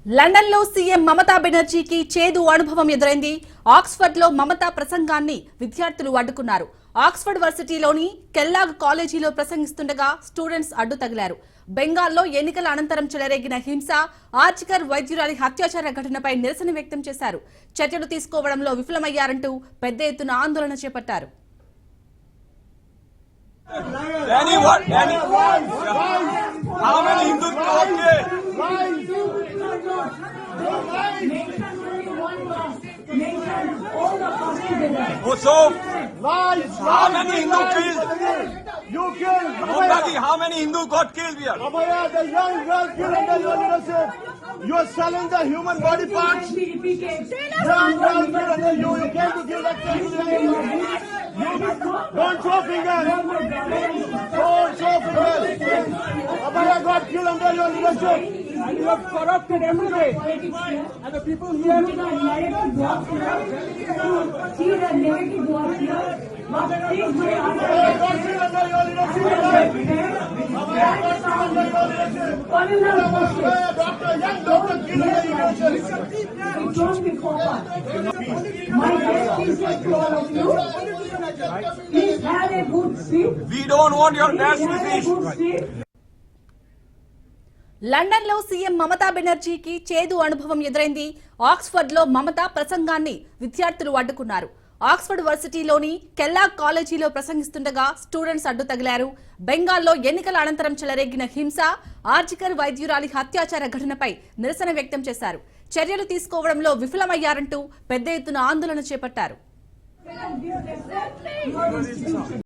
London లో CM Mamata బెనర్జీకి చేదు అనుభవం ఎదురైంది. ఆక్స్ఫర్డ్ లో మమతా ప్రసంగాన్ని విద్యార్థులు అడ్డుకున్నారు. ఆక్స్ఫర్డ్ వర్సిటీలోని కెల్లాగ్ కాలేజీలో ప్రసంగిస్తుండగా స్టూడెంట్స్ అడ్డు తగిలారు. బెంగాల్లో ఎన్నికల అనంతరం చెలరేగిన హింస, ఆర్జికర్ వైద్యురాలి అత్యాచార ఘటనపై నిరసన వ్యక్తం చేశారు. చర్యలు తీసుకోవడంలో విఫలమయ్యారంటూ పెద్ద ఎత్తున ఆందోళన చేపట్టారు. So, how many Hindu killed? You killed. Nobody. How many Hindu got killed here? Abhaya, the young girl killed under your leadership. You are selling the human body parts. Young girl killed under you. You came to give that Don't show fingers. Don't show fingers. Abhaya got killed under your leadership. And you have corrupted everything. And the people here see the narrative was here. Abhaya got killed under your leadership. Abhaya got killed under your leadership. Doctor, young doctor killed under your leadership. It won't be forward. My best wishes to all of you. Please have a good sleep. We don't want your bad Have a speech. good sleep. London లో CM Mamata బెనర్జీకి చేదు అనుభవం ఎదురైంది. Oxford లో మమతా ప్రసంగాన్ని విద్యార్థులు అడ్డుకున్నారు. Oxford వర్సిటీలోని Kellogg కాలేజీలో ప్రసంగిస్తుండగా students అడ్డు తగిలారు. బెంగాల్లో ఎన్నికల అనంతరం చెలరేగిన హింస, ఆర్జికర్ వైద్యురాలి అత్యాచార ఘటనపై నిరసన వ్యక్తం చేశారు. చర్యలు తీసుకోవడంలో విఫలమయ్యారంటూ పెద్ద ఎత్తున ఆందోళన చేపట్టారు.